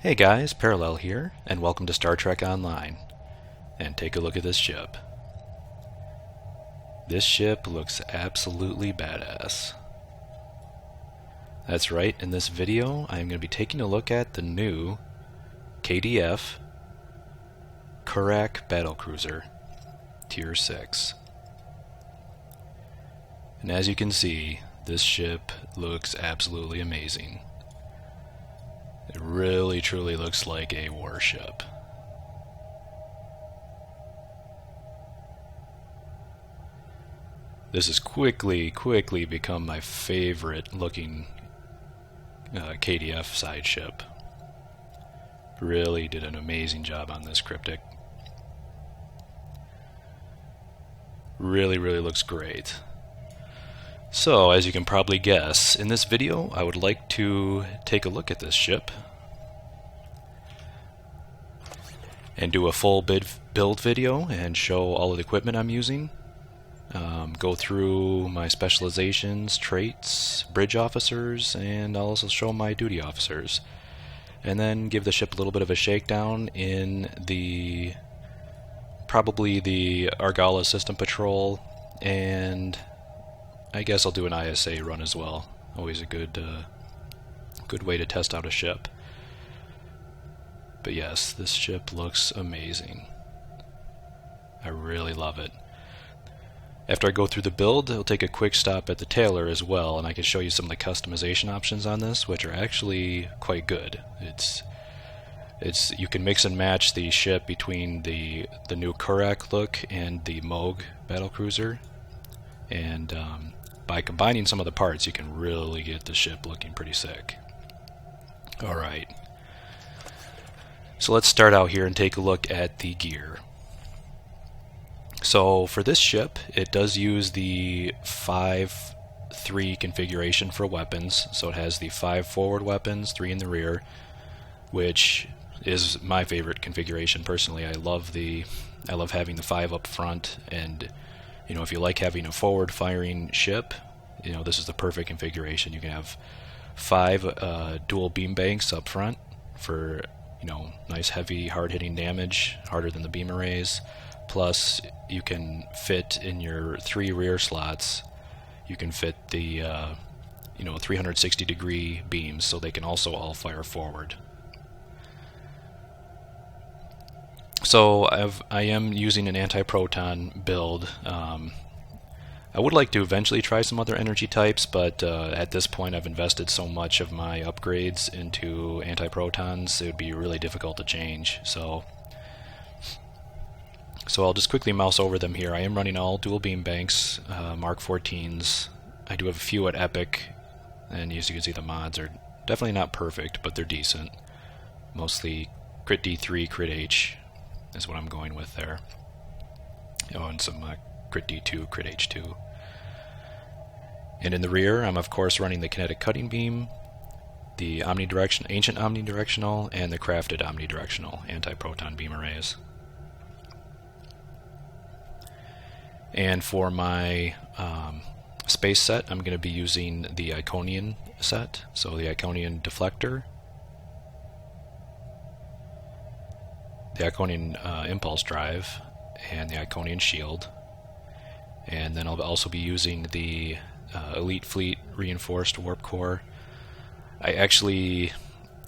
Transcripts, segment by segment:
Hey guys, Parallel here, and welcome to Star Trek Online. And take a look at this ship. This ship looks absolutely badass. That's right, in this video I'm going to be taking a look at the new KDF Kurak Battlecruiser Tier 6. And as you can see, this ship looks absolutely amazing. It really truly looks like a warship. This has quickly become my favorite looking KDF side ship. Really did an amazing job on this cryptic. Really looks great. So, as you can probably guess, in this video I would like to take a look at this ship and do a full build video and show all of the equipment I'm using. Go through my specializations, traits, bridge officers, and I'll also show my duty officers. And then give the ship a little bit of a shakedown in probably the Argala system patrol, and I guess I'll do an ISA run as well. Always a good way to test out a ship. But yes, this ship looks amazing. I really love it. After I go through the build, I'll take a quick stop at the tailor as well, and I can show you some of the customization options on this, which are actually quite good. You can mix and match the ship between the new Kurak look and the Moog Battlecruiser, and by combining some of the parts, you can really get the ship looking pretty sick. Alright, so let's start out here and take a look at the gear. So for this ship, it does use the 5-3 configuration for weapons. So it has the 5 forward weapons, 3 in the rear, which is my favorite configuration personally. I love having the 5 up front, and if you like having a forward firing ship, this is the perfect configuration. You can have 5 dual beam banks up front for nice heavy hard hitting damage, harder than the beam arrays. Plus, you can fit in your 3 rear slots, you can fit the 360 degree beams, so they can also all fire forward. So I am using an anti-proton build. I would like to eventually try some other energy types, but at this point I've invested so much of my upgrades into anti-protons, it would be really difficult to change. So I'll just quickly mouse over them here. I am running all dual beam banks, Mark 14s. I do have a few at Epic, and as you can see, the mods are definitely not perfect, but they're decent. Mostly Crit D3, Crit H is what I'm going with there. And some Crit D2, Crit H2. And in the rear, I'm of course running the kinetic cutting beam, the ancient omnidirectional, and the crafted omnidirectional anti-proton beam arrays. And for my space set, I'm going to be using the Iconian set. So the Iconian deflector, the Iconian impulse drive, and the Iconian shield. And then I'll also be using the Elite Fleet reinforced warp core. I actually,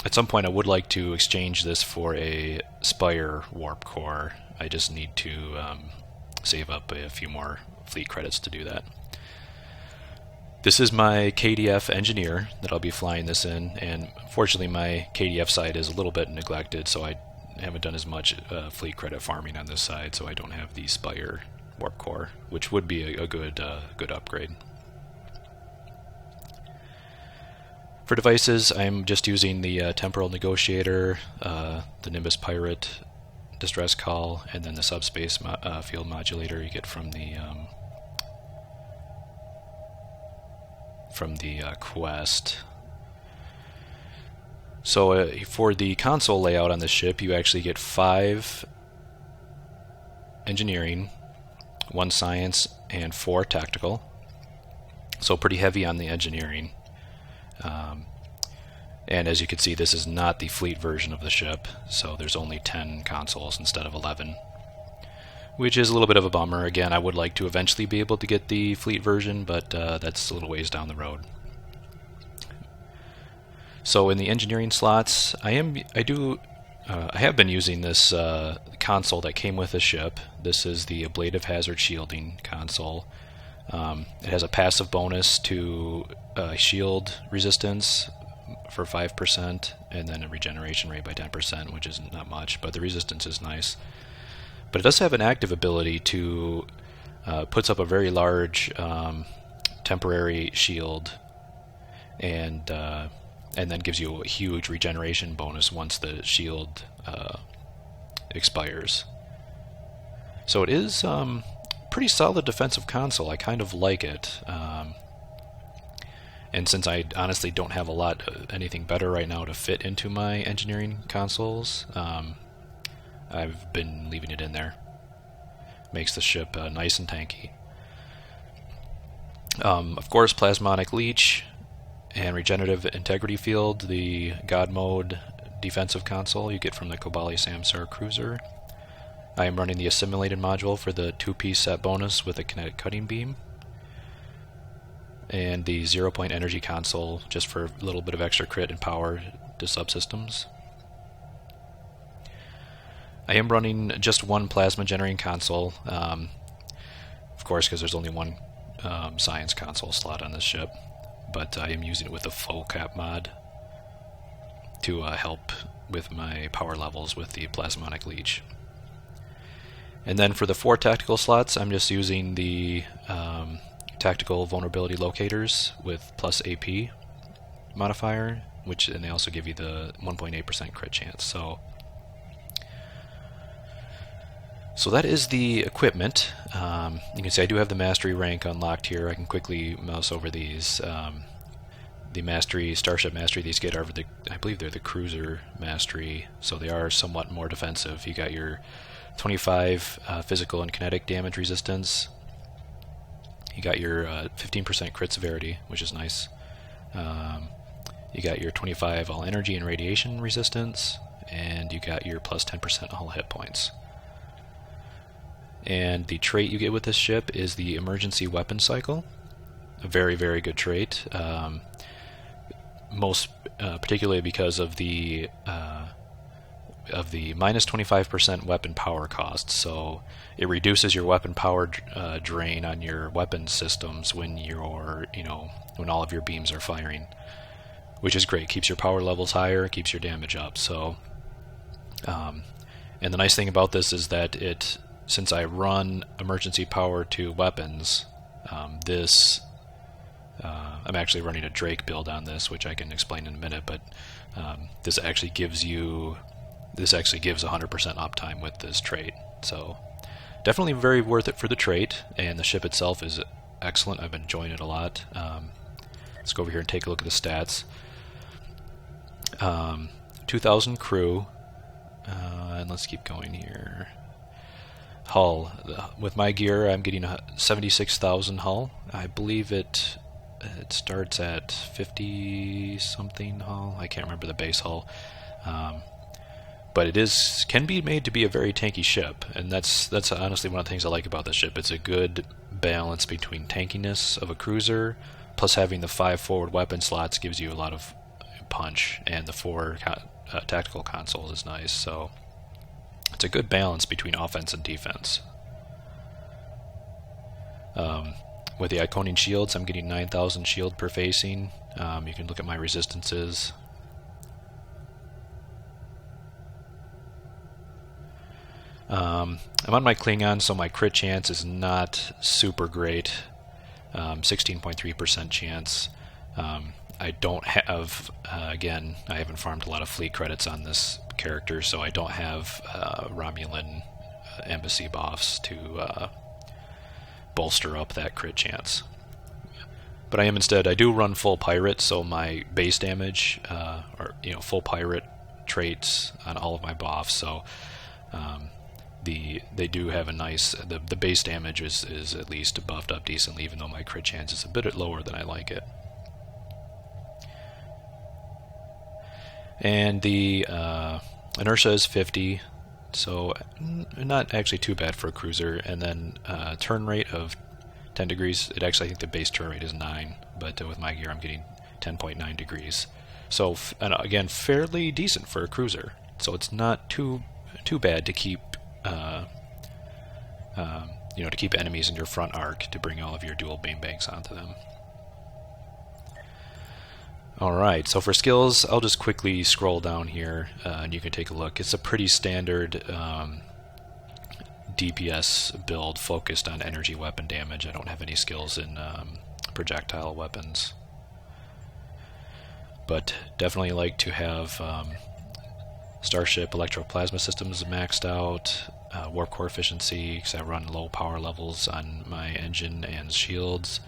at some point, I would like to exchange this for a Spire warp core. I just need to save up a few more fleet credits to do that. This is my KDF engineer that I'll be flying this in, and unfortunately my KDF side is a little bit neglected, so I haven't done as much fleet credit farming on this side, so I don't have the Spire warp core, which would be a good upgrade. For devices, I'm just using the Temporal Negotiator, the Nimbus Pirate distress call, and then the subspace field modulator you get from the quest. So for the console layout on this ship, you actually get 5 engineering, 1 science, and 4 tactical. So pretty heavy on the engineering. And as you can see, this is not the fleet version of the ship, so there's only 10 consoles instead of 11. Which is a little bit of a bummer. Again, I would like to eventually be able to get the fleet version, but that's a little ways down the road. So in the engineering slots, I have been using this console that came with the ship. This is the Ablative Hazard Shielding console. It has a passive bonus to shield resistance for 5%, and then a regeneration rate by 10%, which is not much, but the resistance is nice. But it does have an active ability to puts up a very large temporary shield, and then gives you a huge regeneration bonus once the shield expires. So it is pretty solid defensive console. I kind of like it. And since I honestly don't have anything better right now to fit into my engineering consoles, I've been leaving it in there. Makes the ship nice and tanky. Of course, Plasmonic Leech and Regenerative Integrity Field, the God Mode defensive console you get from the Kobali Samsar Cruiser. I am running the Assimilated module for the 2-piece set bonus with a Kinetic Cutting Beam. And the 0-point energy console just for a little bit of extra crit and power to subsystems. I am running just one plasma generating console, of course, because there's only one science console slot on this ship, but I am using it with the Flow Cap mod to help with my power levels with the Plasmonic Leech. And then for the 4 tactical slots, I'm just using the Tactical Vulnerability Locators with plus AP modifier, and they also give you the 1.8% crit chance. So that is the equipment. You can see I do have the Mastery rank unlocked here. I can quickly mouse over these. The Mastery, Starship Mastery, these get are I believe they're the Cruiser Mastery, so they are somewhat more defensive. You got your 25 physical and kinetic damage resistance. You got your 15% crit severity, which is nice. You got your 25 all energy and radiation resistance, and you got your plus 10% all hit points. And the trait you get with this ship is the Emergency Weapon Cycle. A very, very good trait. Most particularly because of the minus 25% weapon power cost. So it reduces your weapon power drain on your weapon systems when when all of your beams are firing, which is great. Keeps your power levels higher, keeps your damage up. So, and the nice thing about this is that since I run emergency power to weapons, I'm actually running a Drake build on this, which I can explain in a minute, but this actually gives 100% uptime with this trait. So definitely very worth it for the trait, and the ship itself is excellent. I've been enjoying it a lot. Let's go over here and take a look at the stats. 2,000 crew, and let's keep going here. Hull. With my gear, I'm getting a 76,000 hull. I believe it starts at 50-something hull. I can't remember the base hull. But it can be made to be a very tanky ship, and that's honestly one of the things I like about this ship. It's a good balance between tankiness of a cruiser, plus having the 5 forward weapon slots gives you a lot of punch, and the 4 tactical consoles is nice. So it's a good balance between offense and defense. With the Iconian shields, I'm getting 9,000 shield per facing. You can look at my resistances. I'm on my Klingon, so my crit chance is not super great. 16.3% chance. I don't have, again, I haven't farmed a lot of fleet credits on this character, so I don't have Romulan embassy buffs to bolster up that crit chance. But I do run full pirate, so my base damage, full pirate traits on all of my buffs, so they do have a nice, the base damage is at least buffed up decently, even though my crit chance is a bit lower than I like it. And the inertia is 50, so not actually too bad for a cruiser. And then turn rate of 10 degrees. It actually, I think the base turn rate is 9, but with my gear I'm getting 10.9 degrees. So again, fairly decent for a cruiser. So it's not too bad to keep to keep enemies in your front arc to bring all of your dual beam banks onto them. Alright, so for skills, I'll just quickly scroll down here and you can take a look. It's a pretty standard DPS build focused on energy weapon damage. I don't have any skills in projectile weapons. But definitely like to have Starship electroplasma systems maxed out, warp core efficiency, because I run low power levels on my engine and shields,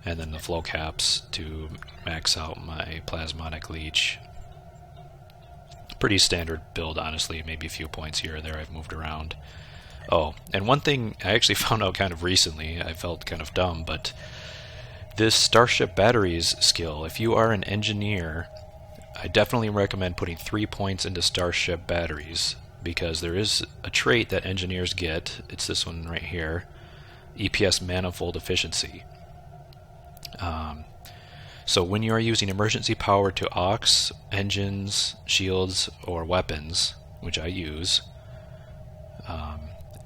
and then the flow caps to max out my plasmonic leech. Pretty standard build, honestly, maybe a few points here or there I've moved around. Oh, and one thing I actually found out kind of recently, I felt kind of dumb, but this Starship Batteries skill, if you are an engineer, I definitely recommend putting 3 points into Starship Batteries, because there is a trait that engineers get. It's this one right here, EPS manifold efficiency. So when you are using emergency power to aux, engines, shields, or weapons, which I use,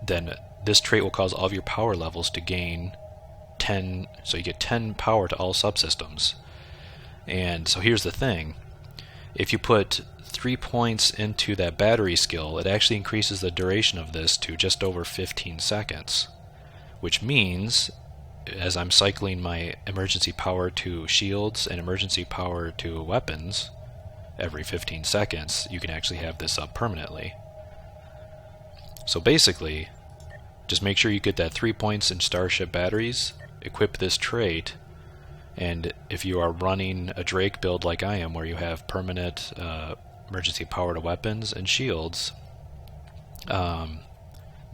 then this trait will cause all of your power levels to gain 10, so you get 10 power to all subsystems. And so here's the thing, if you put 3 points into that battery skill, it actually increases the duration of this to just over 15 seconds, which means as I'm cycling my emergency power to shields and emergency power to weapons every 15 seconds, you can actually have this up permanently. So basically, just make sure you get that 3 points in Starship Batteries, equip this trait, and if you are running a Drake build like I am, where you have permanent emergency power to weapons and shields,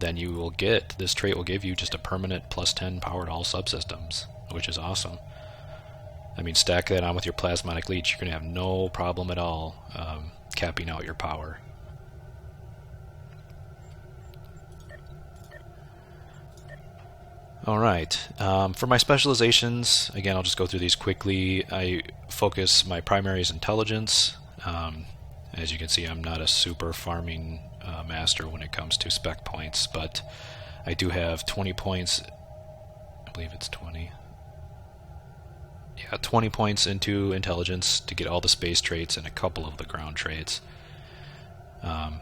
then you will get, this trait will give you just a permanent plus 10 power to all subsystems, which is awesome. I mean, stack that on with your plasmonic leech, you're going to have no problem at all capping out your power. Alright, for my specializations, again I'll just go through these quickly. I focus my primary is intelligence. As you can see, I'm not a super farming master when it comes to spec points, but I do have 20 points, I believe it's 20. Yeah, 20 points into intelligence to get all the space traits and a couple of the ground traits. The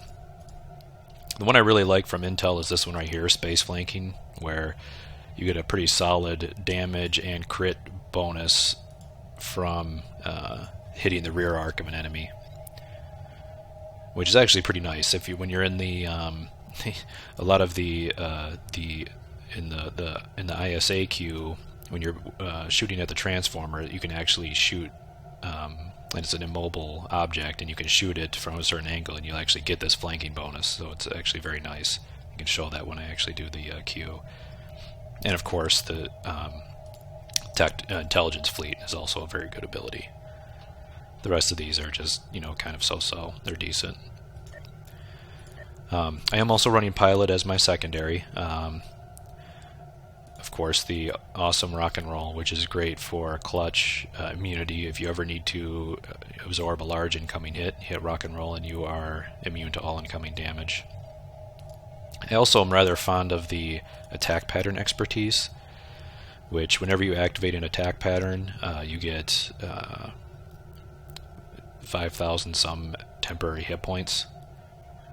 one I really like from Intel is this one right here, space flanking, where you get a pretty solid damage and crit bonus from hitting the rear arc of an enemy, which is actually pretty nice. If you, when you're in the a lot of the in the ISA queue, when you're shooting at the transformer, you can actually shoot, and it's an immobile object, and you can shoot it from a certain angle, and you'll actually get this flanking bonus. So it's actually very nice. You can show that when I actually do the queue. And of course, the intelligence fleet is also a very good ability. The rest of these are just, kind of so-so. They're decent. I am also running pilot as my secondary. Of course, the awesome rock and roll, which is great for clutch immunity. If you ever need to absorb a large incoming hit rock and roll, and you are immune to all incoming damage. I also am rather fond of the attack pattern expertise, which whenever you activate an attack pattern, you get 5,000 some temporary hit points,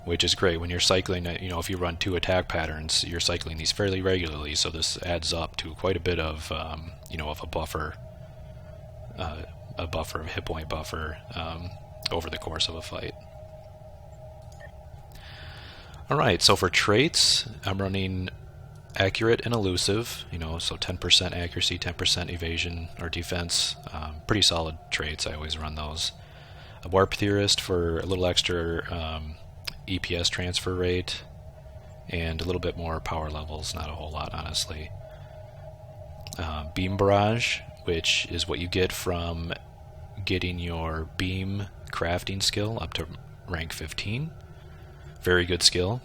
which is great when you're cycling. If you run 2 attack patterns, you're cycling these fairly regularly, so this adds up to quite a bit of of a buffer, a hit point buffer over the course of a fight. Alright, so for traits, I'm running accurate and elusive, so 10% accuracy, 10% evasion or defense. Pretty solid traits, I always run those. A warp theorist for a little extra EPS transfer rate and a little bit more power levels, not a whole lot honestly. Beam barrage, which is what you get from getting your beam crafting skill up to rank 15. Very good skill.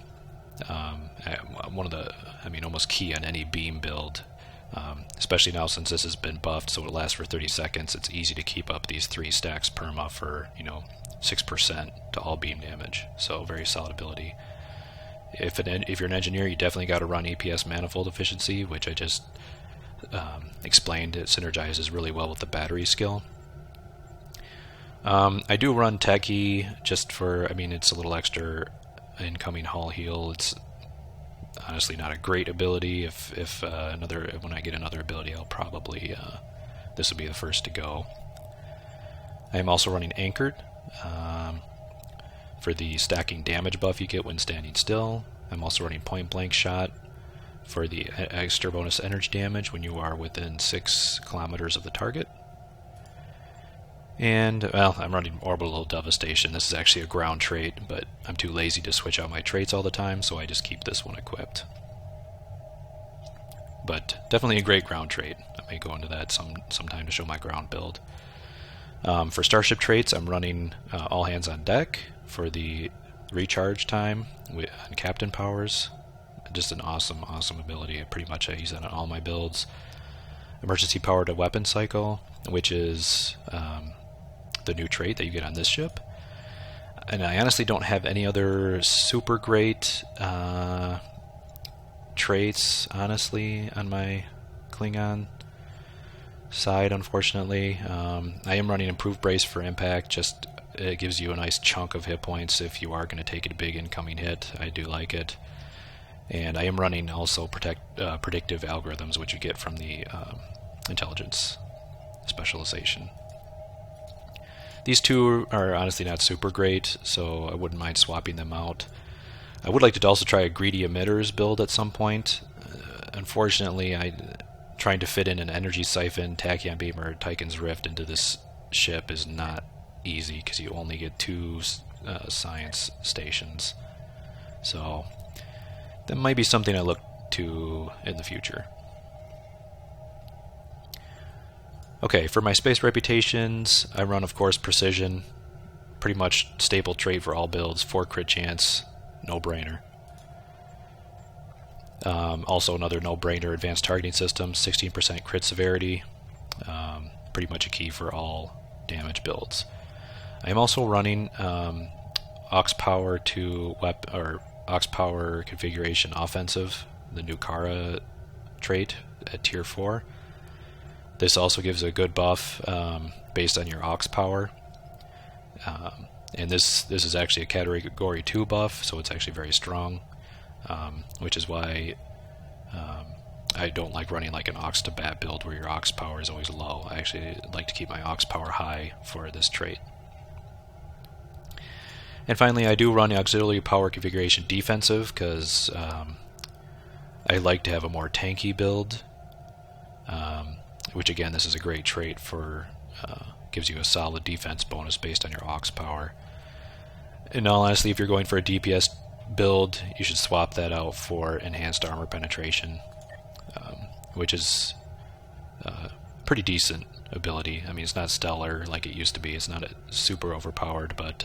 One of the, almost key on any beam build. Especially now since this has been buffed, so it lasts for 30 seconds. It's easy to keep up these 3 stacks perma for 6% to all beam damage. So very solid ability. If you're an engineer, you definitely got to run EPS manifold efficiency, which I just explained. It synergizes really well with the battery skill. I do run Techie just for, it's a little extra incoming hull heal. It's honestly not a great ability. When I get another ability, I'll probably this will be the first to go. I am also running Anchored for the stacking damage buff you get when standing still. I'm also running Point Blank Shot for the extra bonus energy damage when you are within 6 kilometers of the target. And, I'm running Orbital Devastation. This is actually a ground trait, but I'm too lazy to switch out my traits all the time, so I just keep this one equipped. But definitely a great ground trait. I may go into that sometime to show my ground build. For Starship traits, I'm running All Hands on Deck for the recharge time on Captain powers. Just an awesome ability. Pretty much I use that on all my builds. Emergency Power to Weapon Cycle, which is the new trait that you get on this ship. And I honestly don't have any other super great traits, honestly, on my Klingon side, unfortunately. I am running Improved Brace for Impact. Just it gives you a nice chunk of hit points if you are going to take a big incoming hit. I do like it. And I am running also predictive algorithms, which you get from the intelligence specialization. These two are honestly not super great, so I wouldn't mind swapping them out. I would like to also try a Greedy Emitters build at some point. Unfortunately, trying to fit in an Energy Siphon, Tachyon Beam, or Tychon's Rift into this ship is not easy because you only get 2 science stations. So that might be something I look to in the future. Okay, for my space reputations, I run, of course, Precision. Pretty much staple trait for all builds. 4 crit chance, no-brainer. Also another no-brainer, Advanced Targeting System, 16% crit severity. Pretty much a key for all damage builds. I am also running Aux Power Aux Power Configuration Offensive, the new Kara trait at Tier 4. This also gives a good buff based on your Aux Power. And this is actually a Category 2 buff, so it's actually very strong, which is why I don't like running like an Aux to Bat build where your Aux Power is always low. I actually like to keep my Aux Power high for this trait. And finally, I do run Auxiliary Power Configuration Defensive because I like to have a more tanky build. Which again, this is a great trait for, gives you a solid defense bonus based on your Aux Power. In all honesty, if you're going for a DPS build, you should swap that out for Enhanced Armor Penetration, which is pretty decent ability. It's not stellar like it used to be. It's not super overpowered, but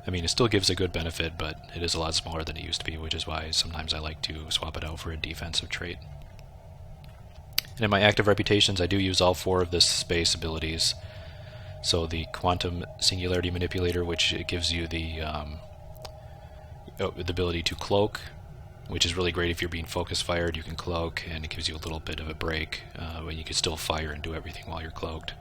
it still gives a good benefit, but it is a lot smaller than it used to be, which is why sometimes I like to swap it out for a defensive trait. And in my active reputations, I do use all 4 of the space abilities. So the Quantum Singularity Manipulator, which gives you the ability to cloak, which is really great if you're being focus fired. You can cloak, and it gives you a little bit of a break when you can still fire and do everything while you're cloaked.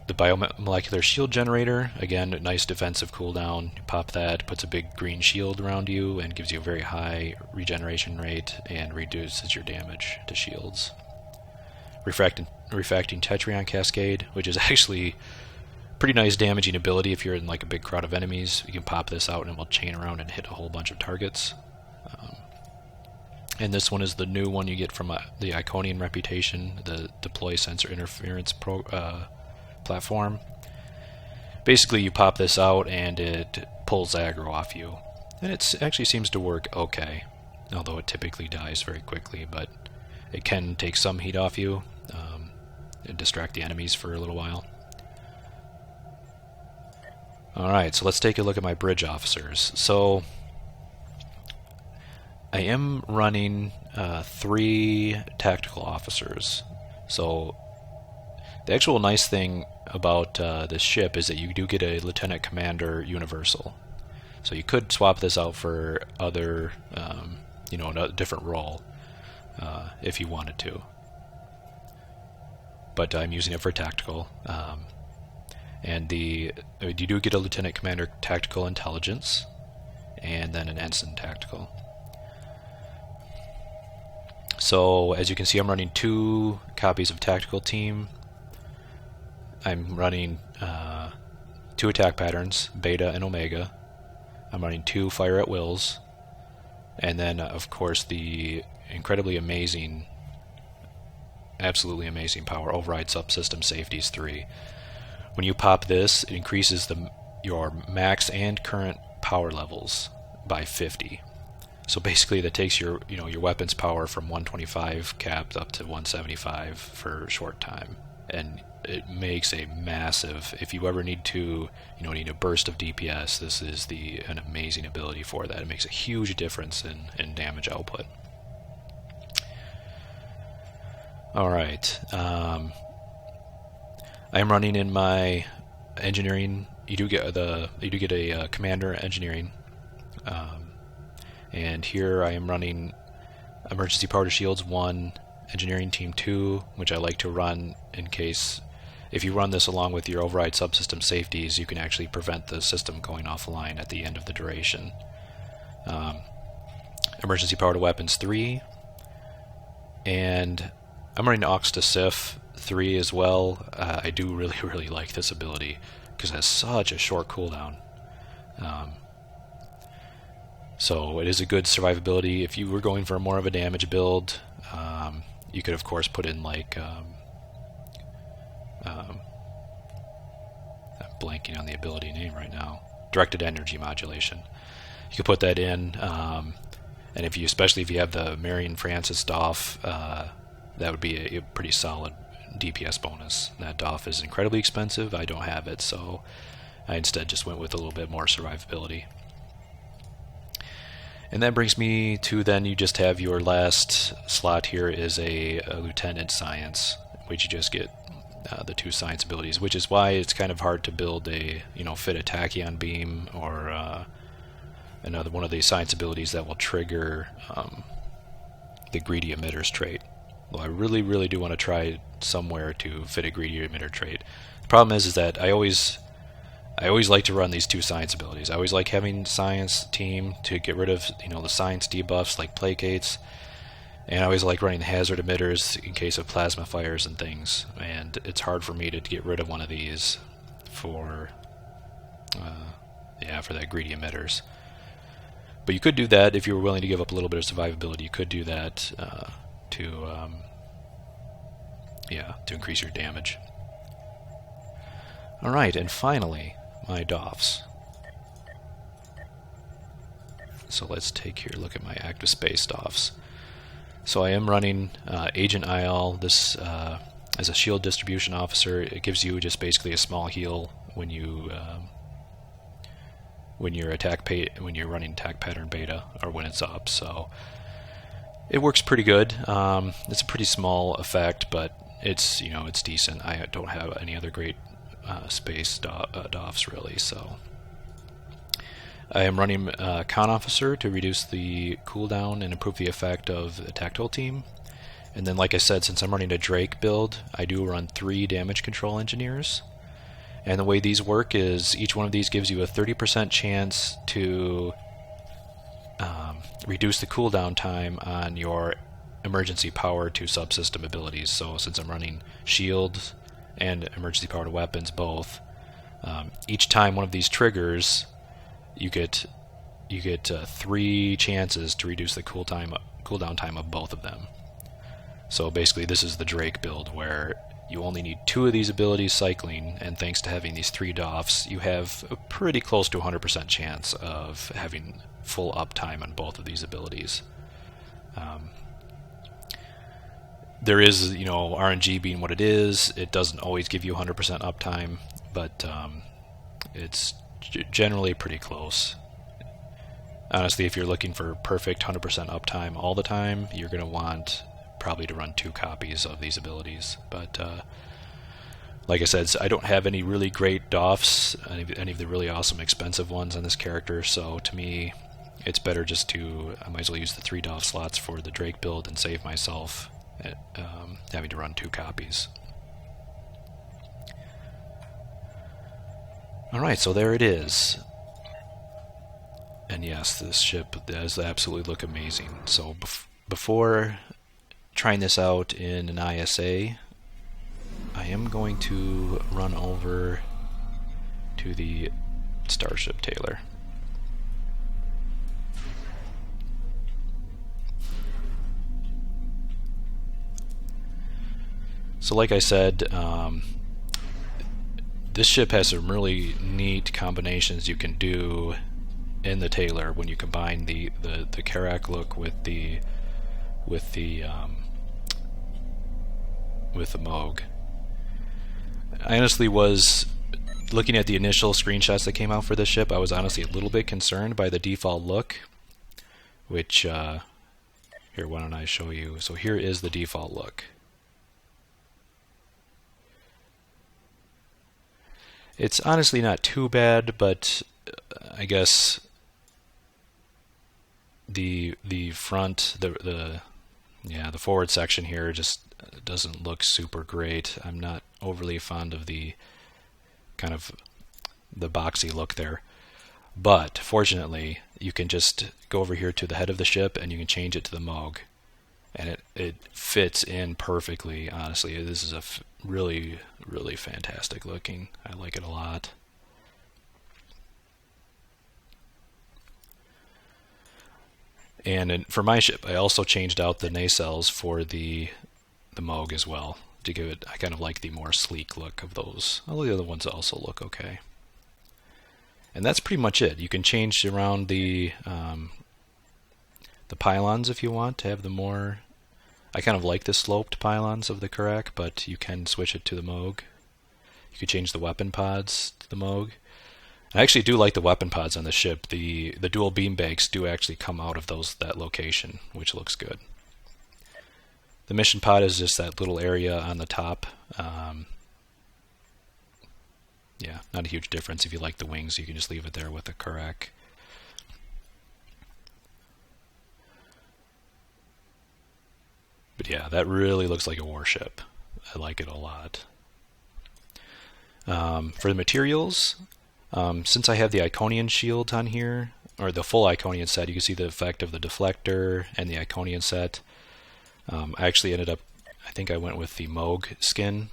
The Biomolecular Shield Generator, again, a nice defensive cooldown. You pop that, puts a big green shield around you, and gives you a very high regeneration rate, and reduces your damage to shields. Refracting Tetrion Cascade, which is actually pretty nice damaging ability if you're in like a big crowd of enemies. You can pop this out and it will chain around and hit a whole bunch of targets. And this one is the new one you get from the Iconian reputation, the Deploy Sensor Interference platform. Basically, you pop this out and it pulls aggro off you. And it actually seems to work okay, although it typically dies very quickly, but it can take some heat off you and distract the enemies for a little while. Alright, so let's take a look at my bridge officers. So I am running 3 tactical officers. So the actual nice thing about this ship is that you do get a Lieutenant Commander Universal. So you could swap this out for other, a different role if you wanted to. But I'm using it for tactical. And you do get a Lieutenant Commander Tactical Intelligence, and then an Ensign Tactical. So as you can see, I'm running 2 copies of Tactical Team. I'm running 2 attack patterns, Beta and Omega. I'm running 2 Fire at Wills, and then of course the incredibly amazing, absolutely amazing power Override Subsystem Safeties 3. When you pop this, it increases your max and current power levels by 50. So basically, that takes your weapon's power from 125 capped up to 175 for a short time, and it makes a massive. If you ever need to, need a burst of DPS, this is an amazing ability for that. It makes a huge difference in damage output. All right. I am running in my engineering. You do get a commander engineering, and here I am running emergency power to shields 1, engineering team 2, which I like to run in case if you run this along with your override subsystem safeties, you can actually prevent the system going offline at the end of the duration. Emergency power to weapons 3, and I'm running aux to Sif 3 as well. I do really like this ability because it has such a short cooldown. So it is a good survivability. If you were going for more of a damage build, you could of course put in like I'm blanking on the ability name right now. Directed energy modulation. You could put that in, and especially if you have the Marion Francis DOF, that would be a pretty solid DPS bonus. That DOF is incredibly expensive. I don't have it, so I instead just went with a little bit more survivability. And that brings me to then you just have your last slot here is a Lieutenant Science, which you just get the 2 science abilities, which is why it's kind of hard to build a fit a tachyon beam or another one of the science abilities that will trigger the greedy emitters trait. Well, I really do want to try somewhere to fit a greedy emitter trait. The problem is that I always like to run these 2 science abilities. I always like having science team to get rid of the science debuffs like placates, and I always like running the hazard emitters in case of plasma fires and things. And it's hard for me to get rid of one of these for that greedy emitters. But you could do that if you were willing to give up a little bit of survivability. You could do that to increase your damage. Alright, and finally, my DOFs. So let's take here a look at my active space DOFs. So I am running Agent IL, this as a shield distribution officer. It gives you just basically a small heal when you're running attack pattern beta, or when it's up. So it works pretty good. It's a pretty small effect, but it's it's decent. I don't have any other great space DOFs really, so I am running Con Officer to reduce the cooldown and improve the effect of the tactile team. And then, like I said, since I'm running a Drake build, I do run 3 damage control engineers. And the way these work is each one of these gives you a 30% chance to reduce the cooldown time on your emergency power to subsystem abilities. So since I'm running shield and emergency power to weapons both, each time one of these triggers, you get 3 chances to reduce the cooldown time of both of them. So basically this is the Drake build where you only need 2 of these abilities cycling, and thanks to having these 3 DOFs, you have a pretty close to 100% chance of having full uptime on both of these abilities. There is, RNG being what it is, it doesn't always give you 100% uptime, but it's generally pretty close. Honestly, if you're looking for perfect 100% uptime all the time, you're going to want probably to run 2 copies of these abilities. But like I said, I don't have any really great DOFs, any of the really awesome expensive ones on this character, so to me it's better just to, I might as well use the 3 DOF slots for the Drake build and save myself having to run 2 copies. Alright, so there it is. And yes, this ship does absolutely look amazing. So before trying this out in an ISA, I am going to run over to the Starship Tailor. So like I said, this ship has some really neat combinations you can do in the Tailor when you combine the Kurak look with the Moog. I honestly was looking at the initial screenshots that came out for this ship. I was honestly a little bit concerned by the default look, which here, why don't I show you? So here is the default look. It's honestly not too bad, but I guess the front, the forward section here just doesn't look super great. I'm not overly fond of the kind of the boxy look there. But fortunately, you can just go over here to the head of the ship and you can change it to the Moog, and it fits in perfectly. Honestly, this is a really fantastic looking. I like it a lot. And for my ship, I also changed out the nacelles for the Moog as well to give it. I kind of like the more sleek look of those. Although the other ones also look okay. And that's pretty much it. You can change around the pylons if you want to have the more. I kind of like the sloped pylons of the Kurak, but you can switch it to the Moog. You could change the weapon pods to the Moog. I actually do like the weapon pods on the ship. The dual beam banks do actually come out of that location, which looks good. The mission pod is just that little area on the top. Yeah, not a huge difference. If you like the wings, you can just leave it there with the Kurak. But yeah, that really looks like a warship. I like it a lot. For the materials, since I have the Iconian shield on here, or the full Iconian set, you can see the effect of the deflector and the Iconian set. I actually ended up, I think I went with the Moog skin,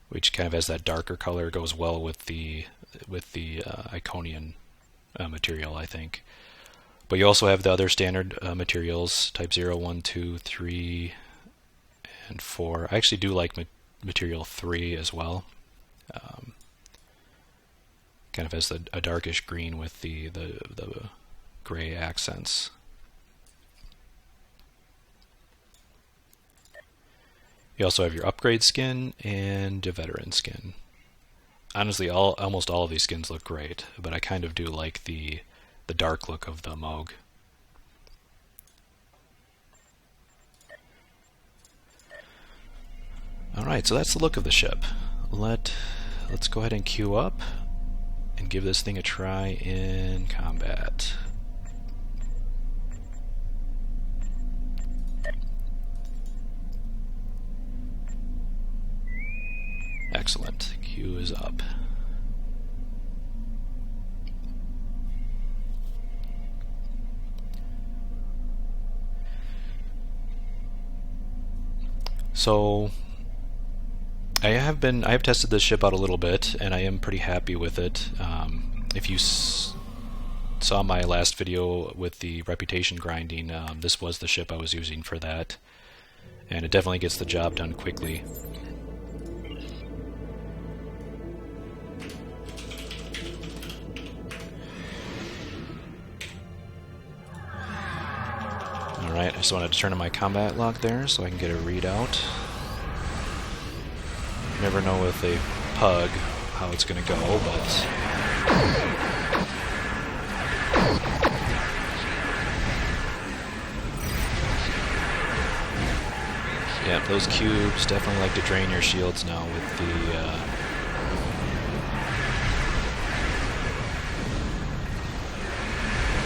which kind of has that darker color, goes well with the Iconian material, I think. But you also have the other standard materials, type 0, 1, 2, 3, and 4. I actually do like material 3 as well. Kind of has a darkish green with the gray accents. You also have your upgrade skin and a veteran skin. Honestly, almost all of these skins look great, but I kind of do like the dark look of the Moog. Alright, so that's the look of the ship. Let's go ahead and queue up and give this thing a try in combat. Excellent. Queue is up. So I have tested this ship out a little bit, and I am pretty happy with it. If you saw my last video with the reputation grinding, this was the ship I was using for that, and it definitely gets the job done quickly. Alright, I just wanted to turn on my combat log there so I can get a readout. You never know with a pug how it's going to go, but Yeah, those cubes definitely like to drain your shields now with the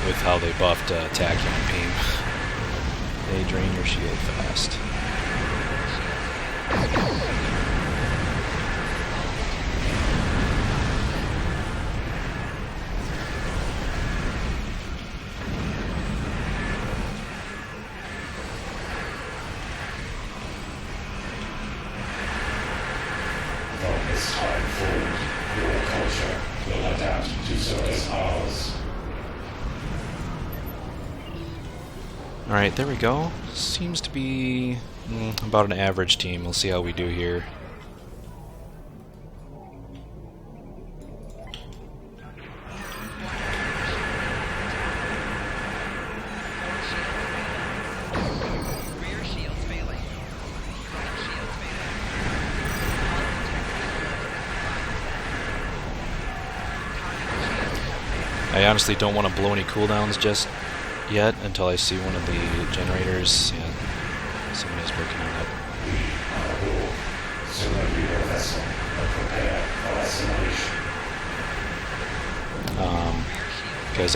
with how they buffed Tachyon Beam. They drain your shield fast. Alright, there we go. Seems to be about an average team. We'll see how we do here. I honestly don't want to blow any cooldowns just yet until I see one of the generators, and someone is working on it. Because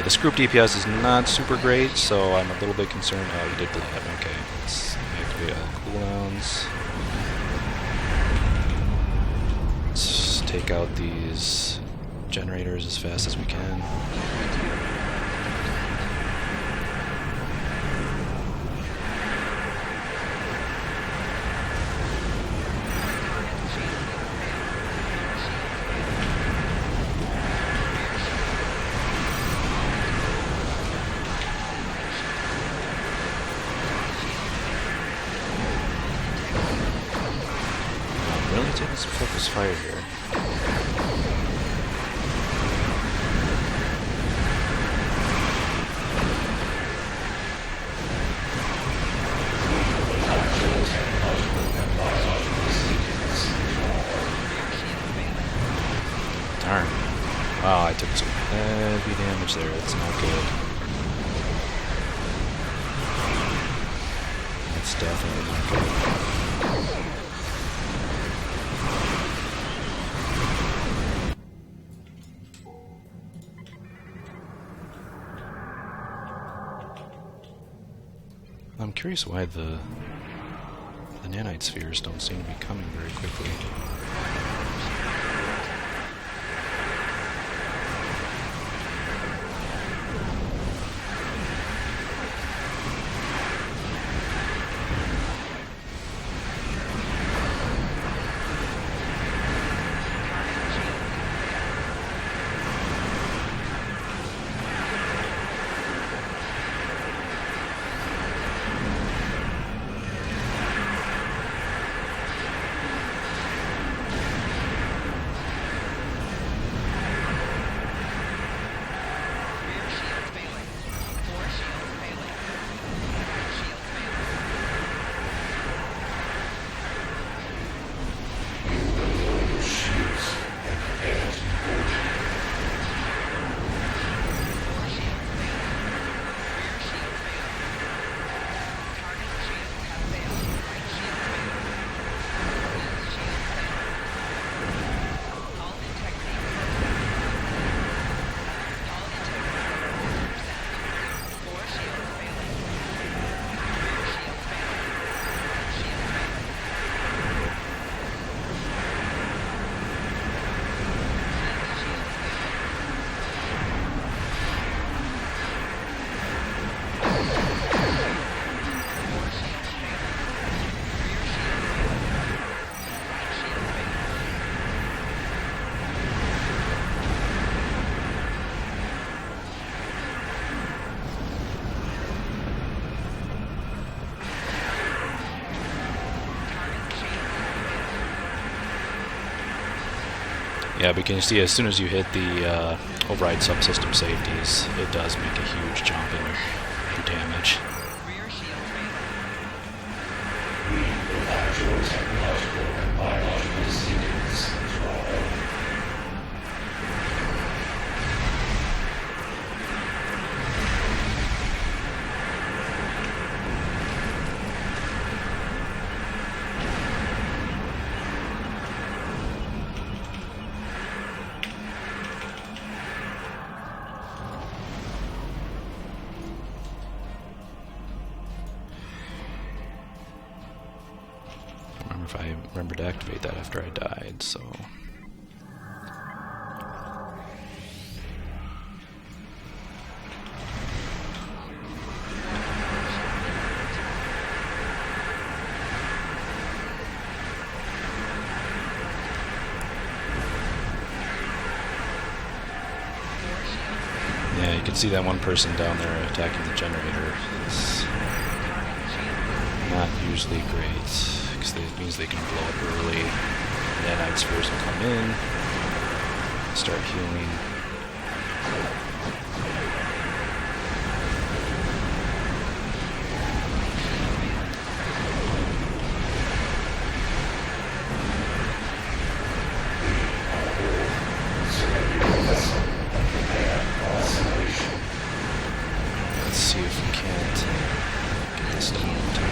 this group DPS is not super great, so I'm a little bit concerned. Oh, he did blow up. Okay, let's activate all cooldowns. Let's take out these generators as fast as we can. I'm really taking some focus fire here. Darn. Wow, I took some heavy damage there. That's not good. That's definitely not good. I'm curious why the nanite spheres don't seem to be coming very quickly. Yeah, but can you see as soon as you hit the override subsystem safeties, it does make a huge jump in your damage. if I remember to activate that after I died, so... Yeah, you can see that one person down there attacking the generator. It's not usually great, because it means they can blow up early. Nanite spheres will come in, start healing. Let's see if we can't get this done in time.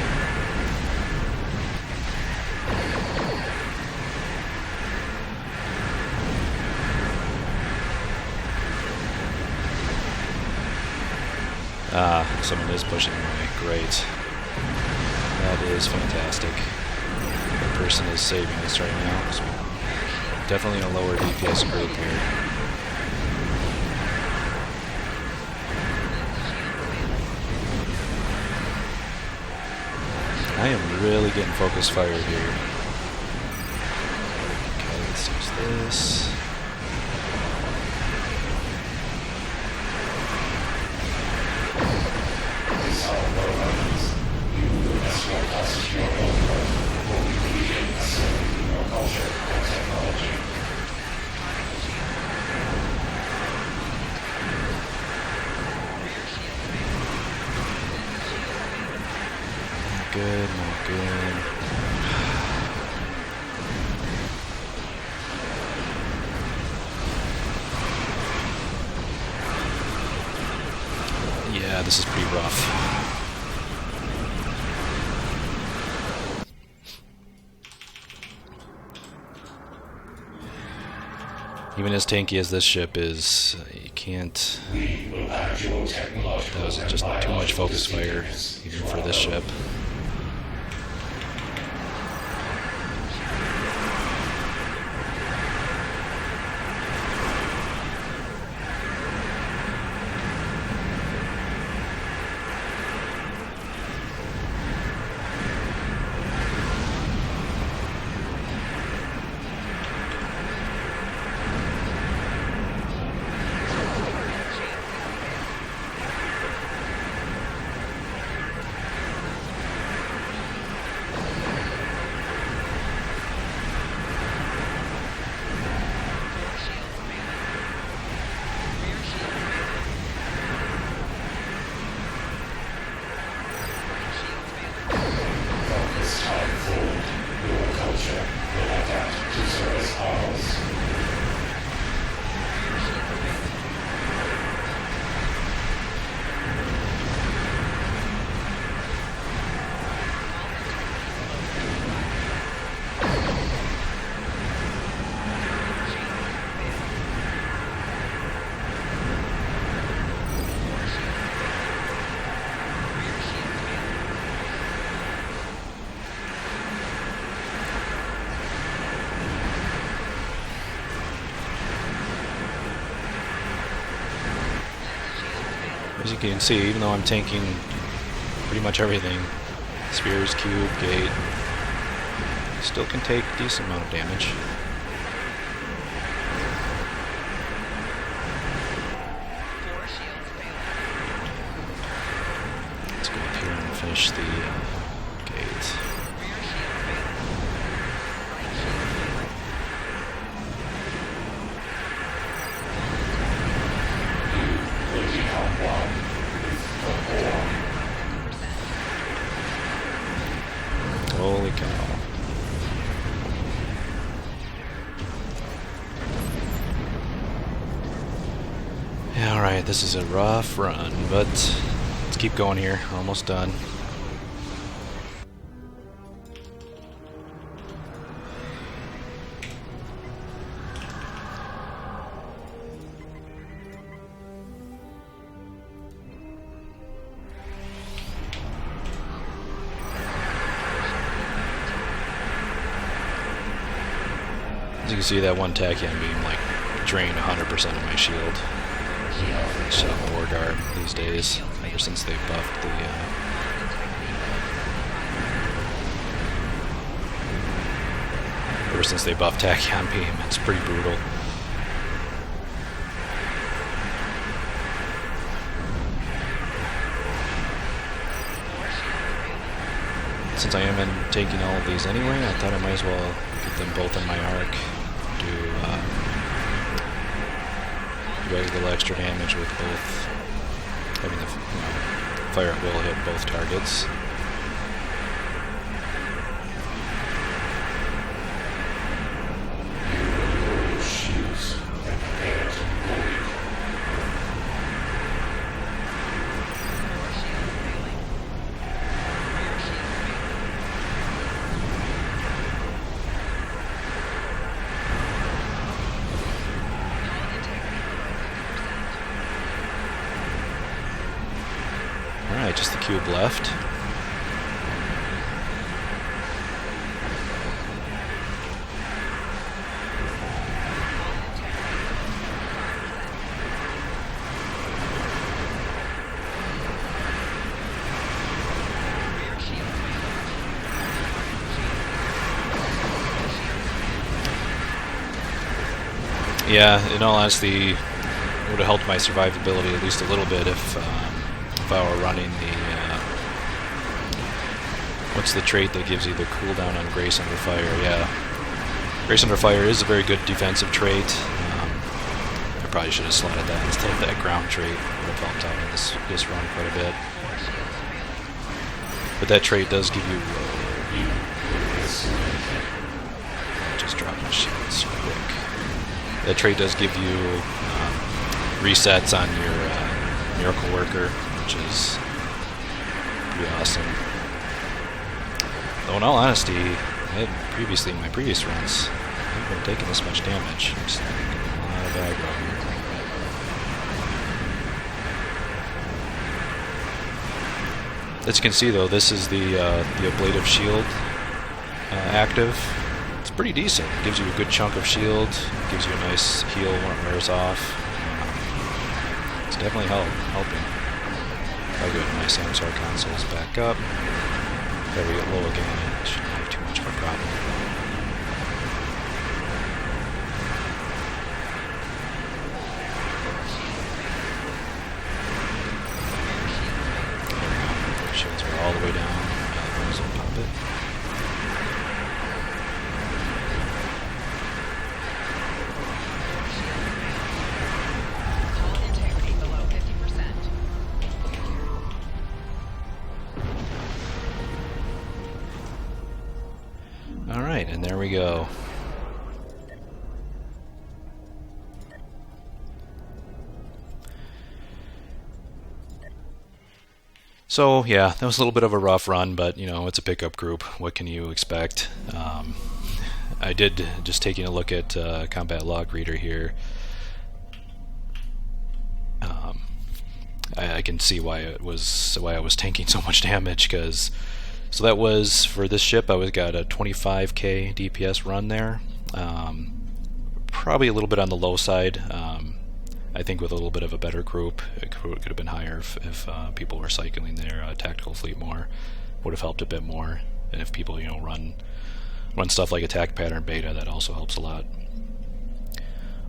Ah, someone is pushing away. Great. That is fantastic. That person is saving us right now. So definitely a lower DPS group here. I am really getting focus fire here. Okay, let's use this. Good, not good. Yeah, this is pretty rough. Even as tanky as this ship is, you can't... That was just too much focus fire, even for this ship. As you can see, even though I'm tanking pretty much everything, spears, cube, gate, still can take a decent amount of damage. Let's go up here and finish the gate. Holy cow. Yeah, alright, this is a rough run, but let's keep going here. Almost done. You see that one tachyon beam like drain 100% of my shield. Shot board guard these days, ever since they buffed the ever since they buffed tachyon beam. It's pretty brutal. Since I am taking all of these anyway, I thought I might as well get them both in my arc. Do a little extra damage with both. Having the fire at will hit both targets. Alright, just the cube left. Yeah, in all honesty, it would have helped my survivability at least a little bit if I were running the what's the trait that gives you the cooldown on Grace Under Fire? Yeah, Grace Under Fire is a very good defensive trait. I probably should have slotted that instead of that ground trait. Would have helped out in this run quite a bit. But that trait does give you. Just drop my shields quick. That trait does give you resets on your Miracle Worker, which is pretty awesome. Though in all honesty, previously in my previous runs, I haven't been taking this much damage. I'm just getting a lot of aggro here. As you can see though, this is the ablative shield active. It's pretty decent. It gives you a good chunk of shield, gives you a nice heal when it wears off. It's definitely helping. Oh good, my Samsar console's back up. There we get low again, it shouldn't have too much of a problem. Shields are all the way down. So pop it. Alright, and there we go. So, yeah, that was a little bit of a rough run, but, you know, it's a pickup group. What can you expect? I did, just taking a look at Combat Log Reader here, I can see why I was tanking so much damage, because so that was, for this ship, I got a 25k DPS run there. Probably a little bit on the low side. I think with a little bit of a better group, it could have been higher if people were cycling their tactical fleet more. Would have helped a bit more. And if people, you know, run stuff like attack pattern beta, that also helps a lot.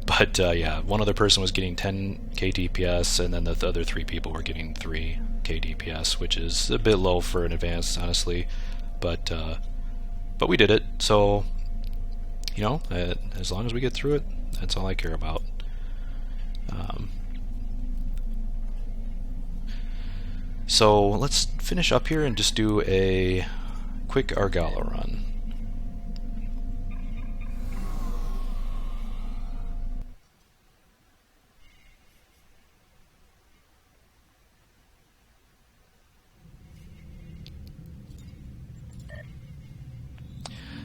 But yeah, one other person was getting 10k DPS, and then the other 3 people were getting 3k DPS, which is a bit low for an advanced, honestly. But we did it. So, you know, as long as we get through it, that's all I care about. So let's finish up here and just do a quick Argala run.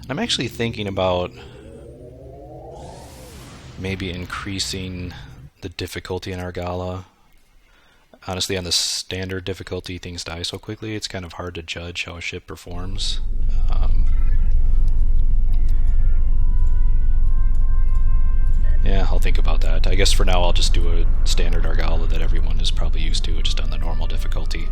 I'm actually thinking about maybe increasing the difficulty in Argala. Honestly, on the standard difficulty, things die so quickly, it's kind of hard to judge how a ship performs. Yeah, I'll think about that. I guess for now I'll just do a standard Argala that everyone is probably used to, just on the normal difficulty.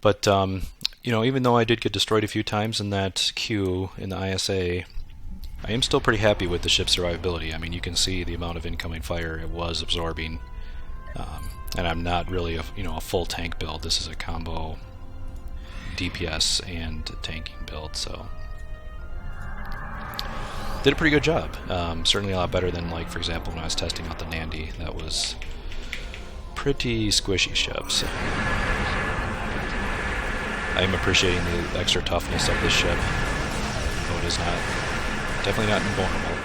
But, you know, even though I did get destroyed a few times in that queue in the ISA, I am still pretty happy with the ship's survivability. I mean, you can see the amount of incoming fire it was absorbing. And I'm not really a full tank build. This is a combo DPS and tanking build, so did a pretty good job. Certainly a lot better than, like, for example, when I was testing out the Nandi. That was pretty squishy ship, so I'm appreciating the extra toughness of this ship, though it is definitely not invulnerable.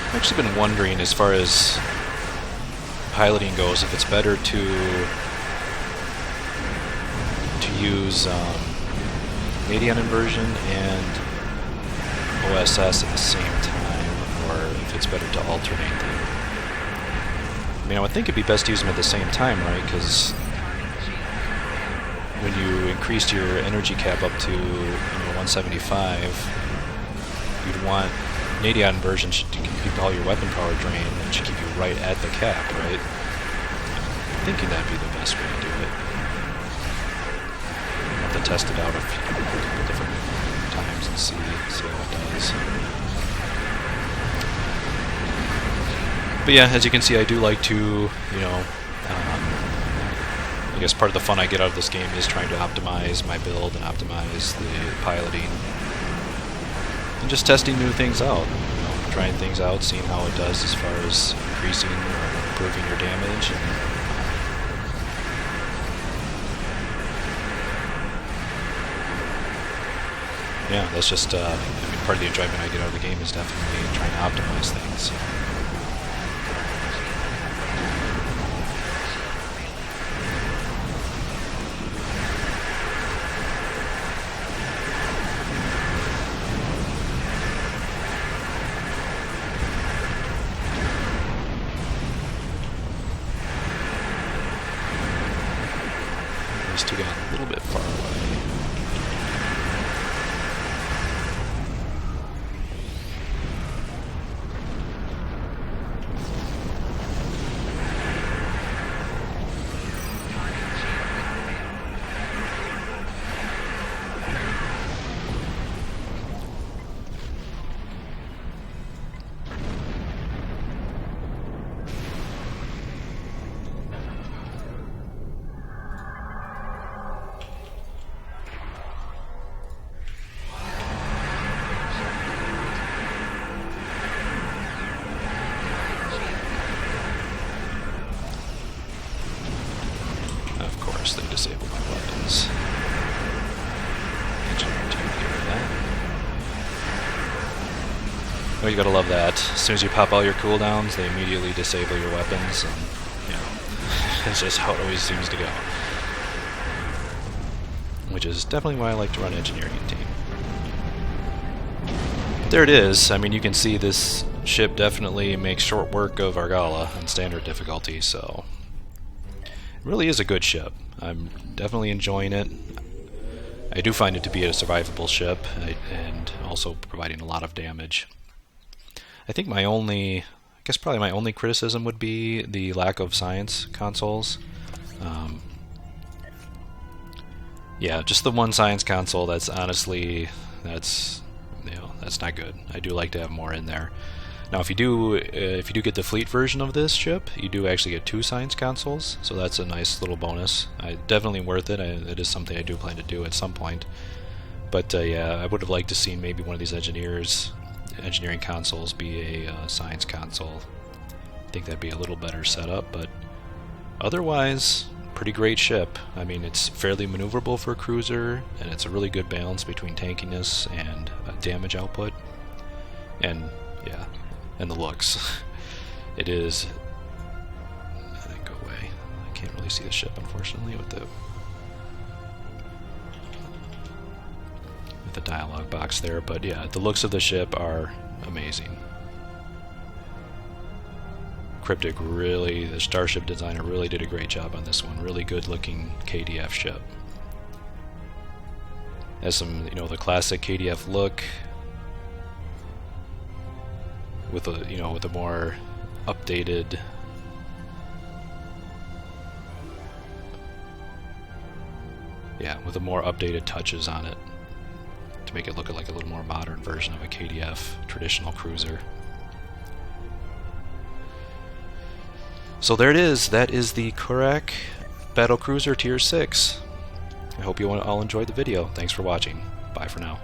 I've actually been wondering, as far as piloting goes, if it's better to use Radion inversion and OSS at the same time, or if it's better to alternate them. I mean, I would think it'd be best to use them at the same time, right? Because when you increased your energy cap up to 175, you'd want Radion inversion should keep all your weapon power drained and should keep you right at the cap, right? I'm thinking that'd be the best way to do it. I'll have to test it out a couple different times and see how it does. But yeah, as you can see, I do like to, I guess part of the fun I get out of this game is trying to optimize my build and optimize the piloting. And just testing new things out, trying things out, seeing how it does as far as increasing or improving your damage. And, yeah, that's just, part of the enjoyment I get out of the game is definitely trying to optimize things. These two got a little bit far away. They disable my weapons. Oh, you gotta love that. As soon as you pop all your cooldowns, they immediately disable your weapons, and it's just how it always seems to go. Which is definitely why I like to run engineering team. There it is. I mean, you can see this ship definitely makes short work of Argala on standard difficulty, so it really is a good ship. I'm definitely enjoying it. I do find it to be a survivable ship, and also providing a lot of damage. I think probably my only criticism would be the lack of science consoles. Yeah, just the one science console. That's honestly, that's not good. I do like to have more in there. Now, if you do get the fleet version of this ship, you do actually get 2 science consoles, so that's a nice little bonus. Definitely worth it. It is something I do plan to do at some point. But yeah, I would have liked to see maybe one of these engineers engineering consoles be a science console. I think that'd be a little better setup, but otherwise, pretty great ship. I mean, it's fairly maneuverable for a cruiser, and it's a really good balance between tankiness and damage output. And yeah, and the looks. It is. Go away. I can't really see the ship, unfortunately, with the dialogue box there. But yeah, the looks of the ship are amazing. Cryptic really, the Starship designer really did a great job on this one. Really good looking KDF ship. Has some, the classic KDF look with a more updated with a more updated touches on it to make it look like a little more modern version of a KDF traditional cruiser. So there it is. That is the Kurak Battlecruiser Tier 6. I hope you all enjoyed the video. Thanks for watching. Bye for now.